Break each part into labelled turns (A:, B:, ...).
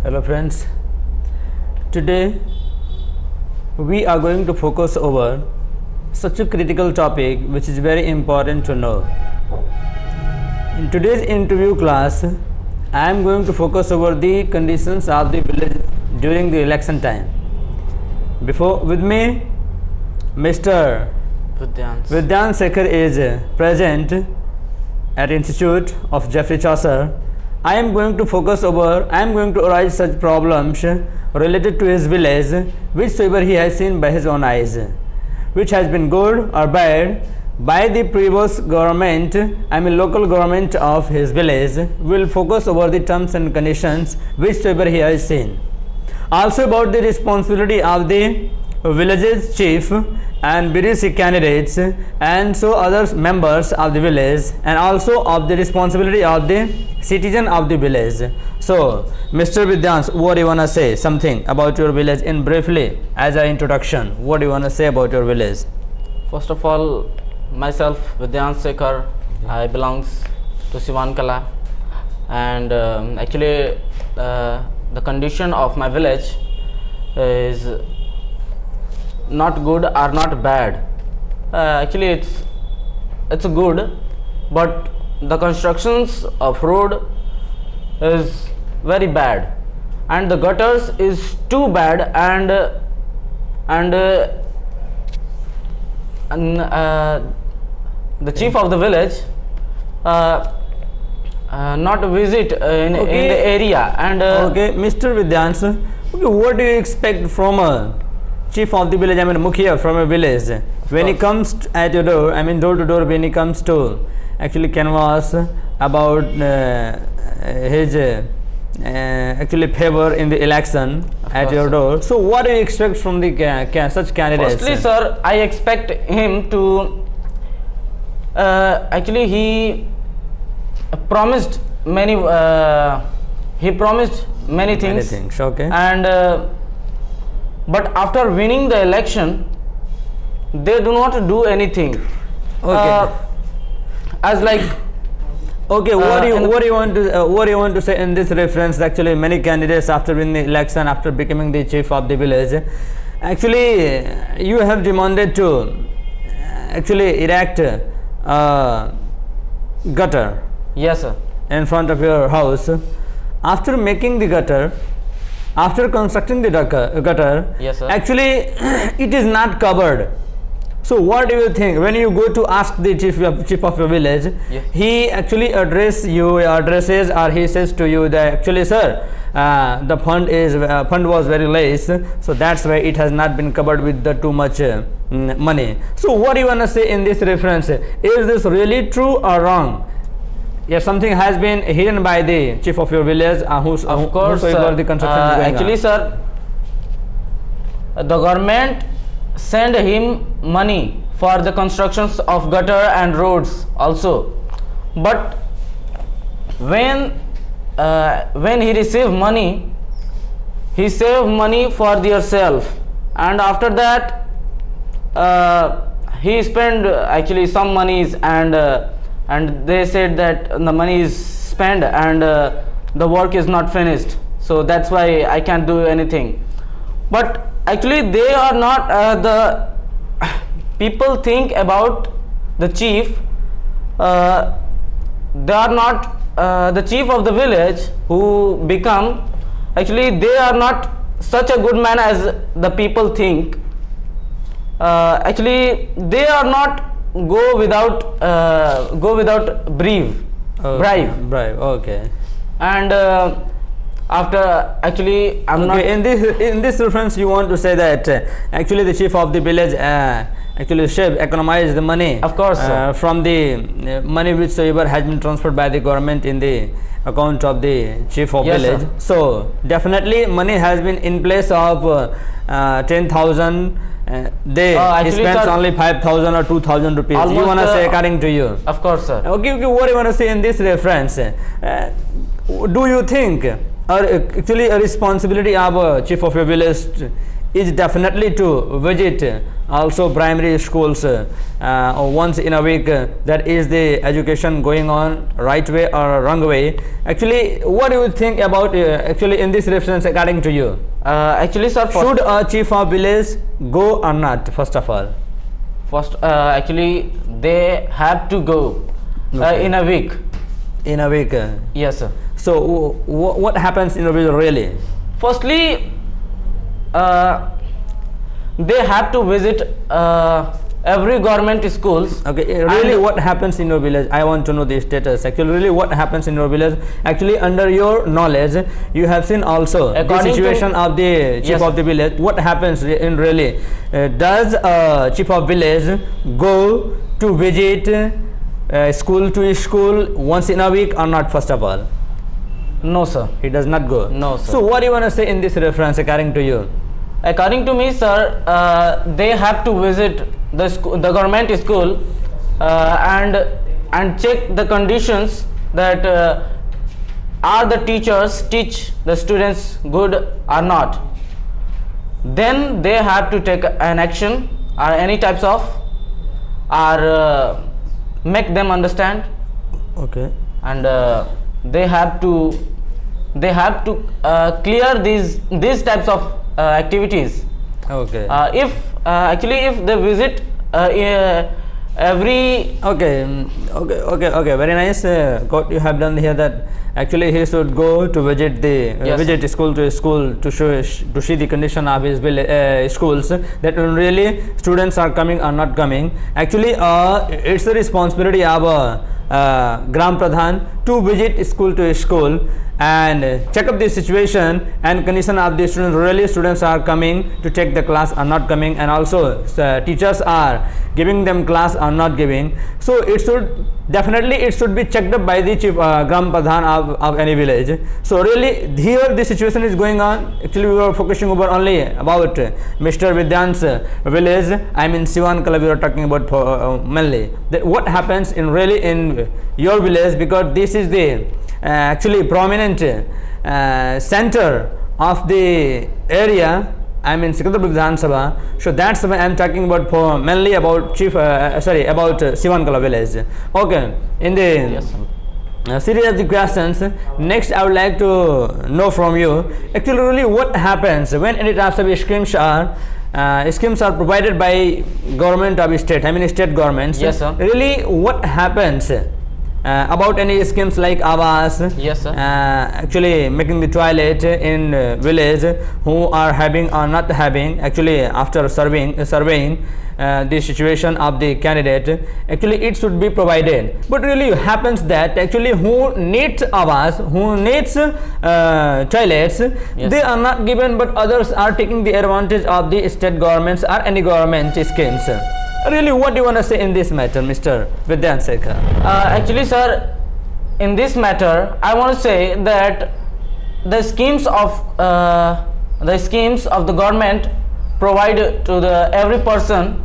A: Hello friends, today we are going to focus over such a critical topic which is very important to know. In today's interview class, I am going to focus over the conditions of the village during the election time. Before with me, Mr. Vidyan Sekhar is present at Institute of Geoffrey Chaucer. I am going to arise such problems related to his village, whichsoever he has seen by his own eyes, which has been good or bad by the previous government, local government of his village. Will focus over the terms and conditions whichsoever he has seen. Also about the responsibility of the village's chief and BDC candidates and so other members of the village, and also of the responsibility of the citizen of the village. So Mr. Vidyans, what do you want to say something about your village in briefly as an introduction? What do you want to say about your village?
B: First of all, myself Vidyan Sekhar, I belongs to Sivankala, and actually the condition of my village is not good or not bad. Actually it's good, but the constructions of road is very bad, and the gutters is too bad, and the chief of the village not visit in the area. And
A: okay, Mr. Vidyans, okay, what do you expect from a chief of the village, Mukhiya from a village, when he comes at your door, door to door, when he comes to actually canvass about his actually favor in the election at your door? So what do you expect from the such candidates?
B: Firstly, sir, I expect him to actually he promised many things,
A: okay,
B: and but after winning the election they do not do anything.
A: Okay.
B: As like
A: okay, what do you want to say in this reference? Actually, many candidates after winning the election, after becoming the chief of the village, actually you have demanded to actually erect gutter.
B: Yes, sir.
A: In front of your house. After making the gutter, after constructing the gutter,
B: yes, sir,
A: actually it is not covered. So what do you think when you go to ask the chief of your village?
B: Yeah.
A: He actually addresses or he says to you that actually, sir, the fund was very less, so that's why it has not been covered with the too much money. So what do you want to say in this reference? Is this really true or wrong? If something has been hidden by the chief of your village,
B: of course,
A: the construction
B: actually, sir, the government send him money for the constructions of gutter and roads also, but when he receive money, he save money for yourself, and after that he spend actually some monies, and they said that the money is spent and the work is not finished, so that's why I can't do anything. But actually they are not the people think about the chief, they are not the chief of the village who become, actually they are not such a good man as the people think. Actually they are not go without bribe.
A: Okay.
B: And after actually
A: in this reference you want to say that actually the chief of the village actually economize the money,
B: of course,
A: from the money whichsoever has been transferred by the government in the account of the chief of village,
B: sir.
A: So definitely money has been in place of 10,000. He spends only 5,000 or 2,000 rupees. You want to say according to you?
B: Of course, sir.
A: Okay, what do you want to say in this reference? Do you think, or actually a responsibility of a chief of your village is definitely to visit also primary schools once in a week. That is the education going on right way or wrong way. Actually, what do you think about actually in this reference according to you?
B: Actually, sir,
A: Should a chief of village go or not? First of all,
B: actually they have to go
A: Okay.
B: in a week.
A: in a week.
B: Yes, sir.
A: So what happens in a village really?
B: Firstly, they have to visit every government schools.
A: Okay, really
B: And-
A: what happens in your village? I want to know the status. Actually, really what happens in your village? Actually, under your knowledge, you have seen also the
B: According to-
A: situation of the chief
B: Yes.
A: of the village. What happens in really? Does a chief of village go to visit school to school once in a week or not? First of all,
B: No, sir.
A: he does not go.
B: No, sir.
A: So, what do you want to say in this reference according to you?
B: According to me, sir, they have to visit the government school and check the conditions that are the teachers teach the students good or not. Then they have to take an action or any types of or make them understand,
A: Okay.
B: and they have to clear these types of activities.
A: Okay.
B: If actually if they visit every
A: Okay. Very nice. What you have done here, that actually he should go to visit the
B: Yes.
A: visit school to school to see the condition of his schools. That really students are coming or not coming. Actually, it's the responsibility of Gram Pradhan to visit school to school and check up the situation and condition of the students. Really students are coming to take the class or not coming, and also teachers are giving them class or not giving. So it should be checked up by the chief Gram Pradhan of any village. So really here the situation is going on. Actually, we were focusing over only about Mr. Vidyan's village. I mean Sivan Kala, we were talking about mainly that what happens in really in your village, because this is the actually prominent center of the area. I mean Sikandrapur Vidhan Sabha. So that's why I am talking about for mainly about about Sivan Kala village. Okay, in the
B: Yes, sir.
A: series of the questions, next I would like to know from you actually really what happens when any types of schemes are provided by government of state, I mean state governments.
B: Yes, sir.
A: Really what happens about any schemes like Awas,
B: Yes, sir.
A: actually making the toilet in village, who are having or not having, actually after surveying the situation of the candidate, actually it should be provided. But really happens that actually who needs Awas, who needs toilets,
B: Yes.
A: they are not given, but others are taking the advantage of the state governments or any government schemes. Really, what do you want to say in this matter, Mr. Vidyan Sekhar?
B: Actually, sir, in this matter, I want to say that the schemes of the government provide to every person.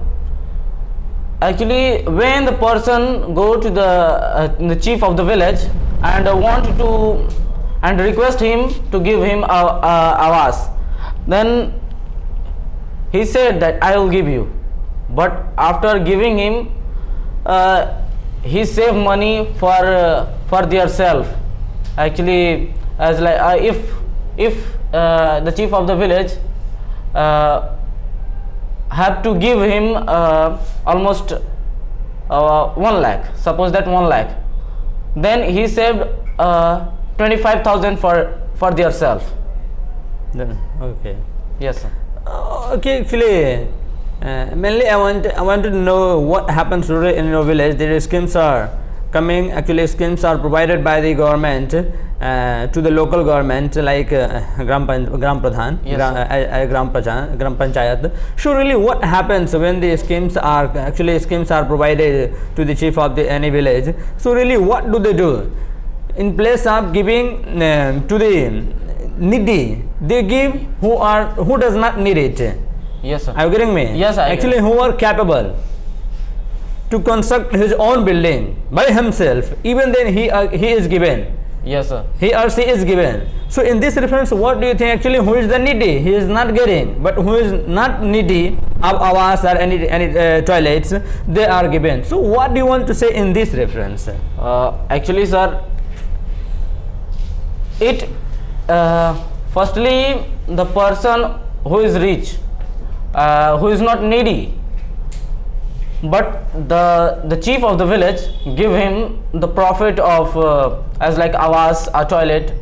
B: Actually, when the person go to the chief of the village and want to and request him to give him a awas, then he said that I will give you. But after giving him, he save money for their self. Actually, as like if the chief of the village have to give him almost 1 lakh. Suppose that 1 lakh, then he saved 25,000 for their self.
A: Okay.
B: Yes, sir.
A: Okay, actually, mainly I want to know what happens really in your village. The schemes are coming. Actually, schemes are provided by the government to the local government, like Gram Pradhan,
B: Yes,
A: Gram Panchayat. So really, what happens when the schemes are provided to the chief of the any village? So really, what do they do? In place of giving to the needy, they give who does not need it.
B: Yes, sir.
A: Are you getting me?
B: Yes, I
A: actually
B: get.
A: who are capable to construct his own building by himself, even then he is given.
B: Yes, sir.
A: He or she is given. So in this reference, what do you think actually who is the needy? He is not getting, but who is not needy of awas or any toilets, they are given. So what do you want to say in this reference?
B: Actually, sir, it firstly the person who is rich, who is not needy, but the chief of the village give him the profit of as like awas, a toilet.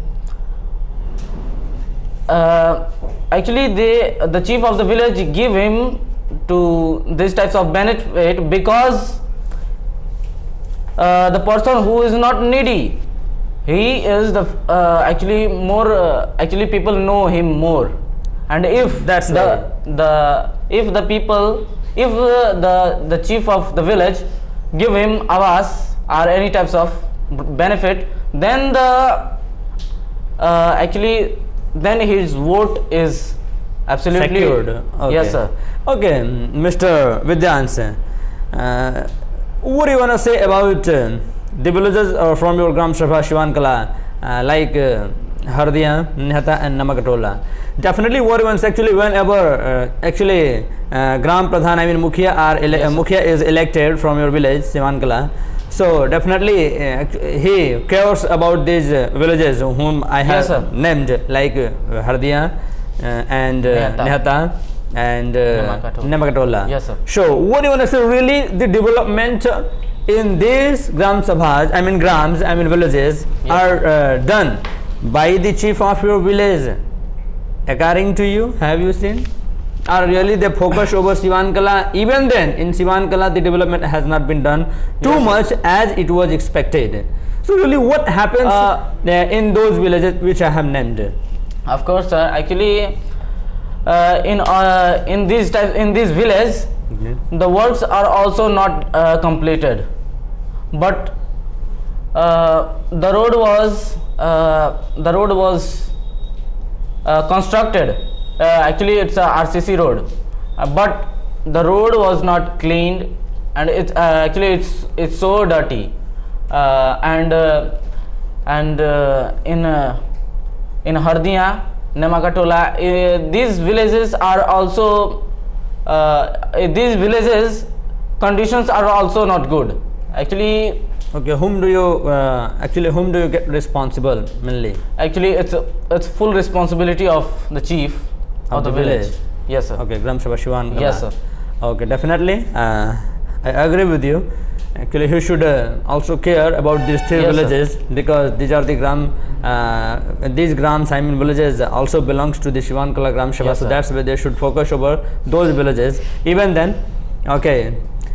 B: Actually the chief of the village give him to these types of benefit because the person who is not needy, he is the actually more actually people know him more. And if
A: That's
B: if the chief of the village give him awas or any types of benefit, then the actually then his vote is absolutely
A: Secured. Okay.
B: Yes, sir.
A: Okay, Mr. Vidyans, what do you want to say about the villages from your Gram Sabha Shivankala, like Hardiya, Nihata and Namakatola? Definitely what you want actually whenever actually Gram Pradhan, I mean Mukhya, Mukhya is elected from your village, Shivankala. So definitely he cares about these villages whom I have
B: Yes, sir.
A: named, like Hardiya and Nihata and Namakatola.
B: Yes, sir.
A: So what do you want to say really the development in these Gram Sabhas, I mean Grams, I mean villages are done by the chief of your village according to you? Have you seen? Or really they focus over Shivankala? Even then in Shivankala the development has not been done too much as it was expected. So really what happens in those villages which I have named?
B: Of course, sir. Actually, in these villages, the works are also not completed, but the road was constructed. Actually, it's a RCC road, but the road was not cleaned, and it's actually it's so dirty, and in Hardiya, Namakatola, these villages are also these villages conditions are also not good. Actually,
A: Okay, whom do you get responsible mainly?
B: actually it's full responsibility of the chief of the village. Yes, sir.
A: Okay, Gram Sabha Shivankala.
B: Yes, sir.
A: Okay, definitely. I agree with you. Actually, he should also care about these three
B: Yes, sir.
A: villages because these are the these grams, I mean villages also belongs to the Shivankala Gram Sabha.
B: Yes,
A: So
B: sir.
A: that's why they should focus over those villages. Even then, okay.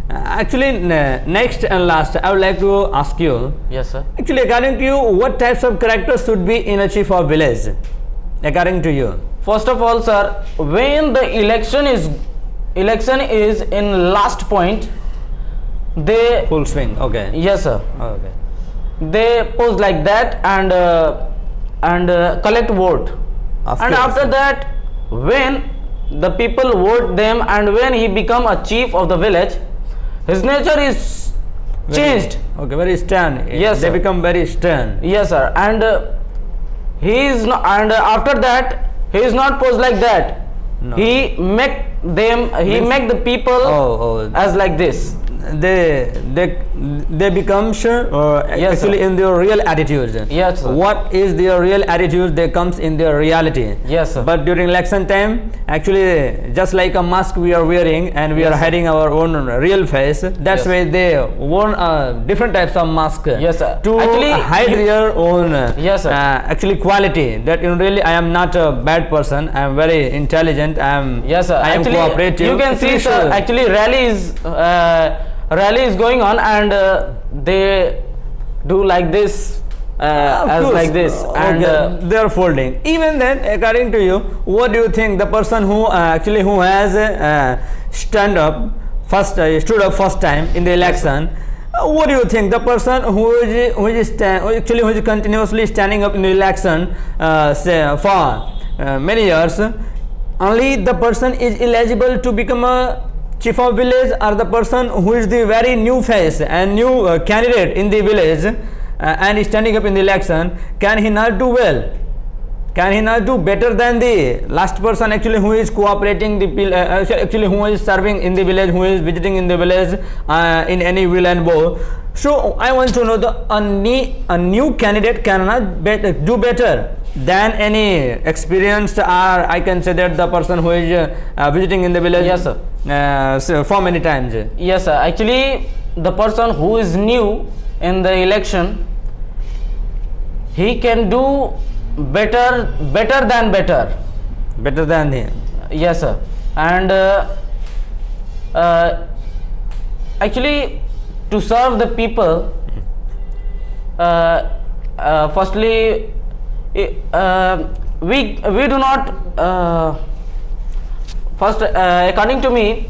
A: Actually, next and last, I would like to ask you.
B: Yes, sir.
A: Actually, according to you, what types of characters should be in a chief of village? According to you.
B: First of all, sir, when the election is in last point, they
A: Full swing. Okay.
B: yes, sir.
A: Okay.
B: They pose like that and collect vote.
A: Of
B: And
A: course.
B: after that, when the people vote them and when he become a chief of the village, his nature is changed.
A: Okay, very stern.
B: Yes,
A: They
B: sir.
A: become very stern.
B: Yes, sir. And he is not, and after that he is not posed like that.
A: No.
B: He make the people
A: Oh,
B: as like this.
A: they become sure
B: Yes,
A: actually
B: sir.
A: in their real attitudes.
B: Yes, sir.
A: What is their real attitude? They comes in their reality.
B: Yes, sir.
A: But during election time, actually, just like a mask we are wearing and we
B: Yes,
A: are
B: sir.
A: hiding our own real face. That's
B: Yes.
A: why they worn different types of mask.
B: Yes, sir.
A: To
B: Actually,
A: hide their own.
B: Yes, sir.
A: Actually, quality that really I am not a bad person. I am very intelligent.
B: Yes, sir.
A: I am
B: Actually,
A: cooperative.
B: you can see, sir. Actually, rally is going on and they do like this
A: Of
B: as
A: course.
B: like this and
A: Okay, they are folding. Even then, according to you, what do you think the person who who has stood up first time in the election? What do you think the person who is continuously standing up in the election for many years, only the person is eligible to become a chief of village, or the person who is the very new face and new candidate in the village and is standing up in the election, can he not do well? Can he not do better than the last person actually who is cooperating actually who is serving in the village, who is visiting in the village in any will and woe? So I want to know a new candidate cannot do better than any experienced, or I can say that the person who is visiting in the village.
B: Yes, sir.
A: So for many times.
B: Yes, sir. Actually, the person who is new in the election, he can do better than better.
A: Better than him.
B: Yes, sir. And actually, to serve the people, firstly, we do not first, according to me,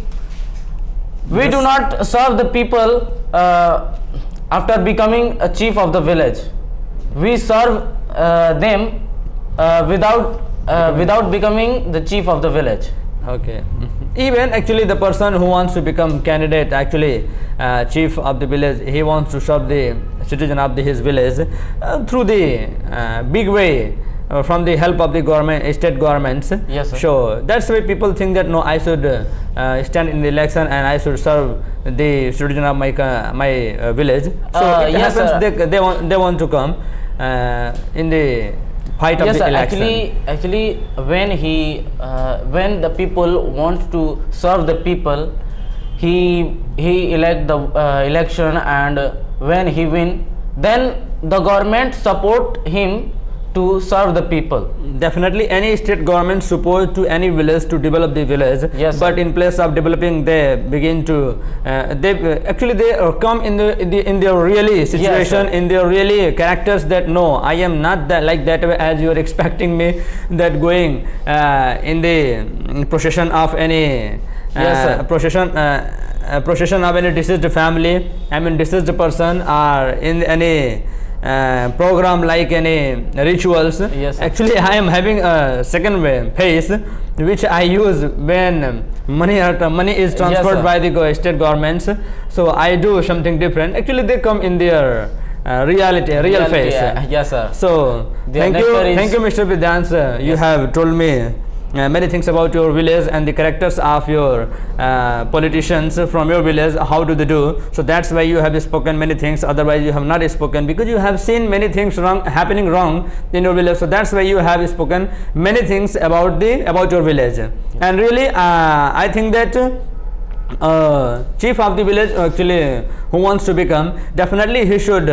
B: we do not serve the people after becoming a chief of the village. We serve them without becoming the chief of the village.
A: Okay. Even actually the person who wants to become candidate, actually chief of the village, he wants to serve the citizen of his village through the big way, from the help of the government, state governments.
B: Yes, sir.
A: So that's why people think that no, I should stand in the election and I should serve the citizen of my village. So it
B: yes,
A: happens they want to come in the fight of
B: Yes,
A: the
B: sir.
A: election.
B: Actually, when the people want to serve the people, he elect the election, and when he win, then the government support him to serve the people.
A: Definitely, any state government supposed to any village to develop the village.
B: Yes,
A: but
B: sir.
A: in place of developing, they begin to they come in their really situation,
B: sir.
A: in their really characters, that no, I am not that like that way as you are expecting me, that going in the procession of any
B: Yes, sir.
A: procession of any deceased family, I mean deceased person, or in any program like any rituals.
B: Yes, sir.
A: Actually, I am having a second phase which I use when money is transferred
B: sir.
A: by the state governments. So I do something different. Actually, they come in their real face.
B: Yes, sir.
A: So
B: Their
A: thank you,
B: nature is-
A: Mr. Vidyansh. You
B: Yes.
A: have told me many things about your village and the characters of your politicians from your village, how do they do. So that's why you have spoken many things, otherwise you have not spoken, because you have seen many things happening wrong in your village. So that's why you have spoken many things about your village. And really I think that chief of the village, actually who wants to become, definitely he should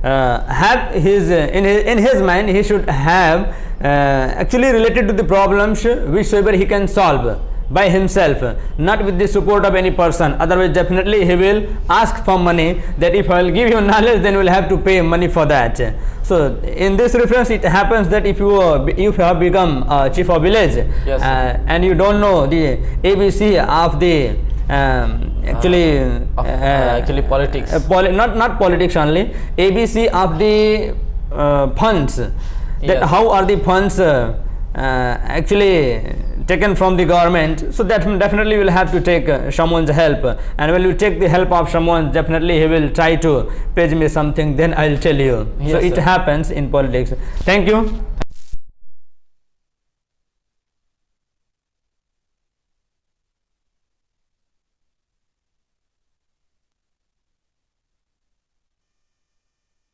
A: have his in his mind, he should have actually related to the problems whichsoever he can solve by himself, not with the support of any person. Otherwise definitely he will ask for money, that if I will give you knowledge, then you will have to pay money for that. So in this reference, it happens that if you have become chief of village,
B: Yes,
A: and you don't know the ABC of the
B: actually politics.
A: Not politics only, ABC of the funds, that
B: Yes.
A: how are the funds actually taken from the government. So that definitely will have to take someone's help, and when you take the help of someone, definitely he will try to pay me something, then I'll tell you.
B: Yes,
A: so it
B: sir.
A: happens in politics. Thank you.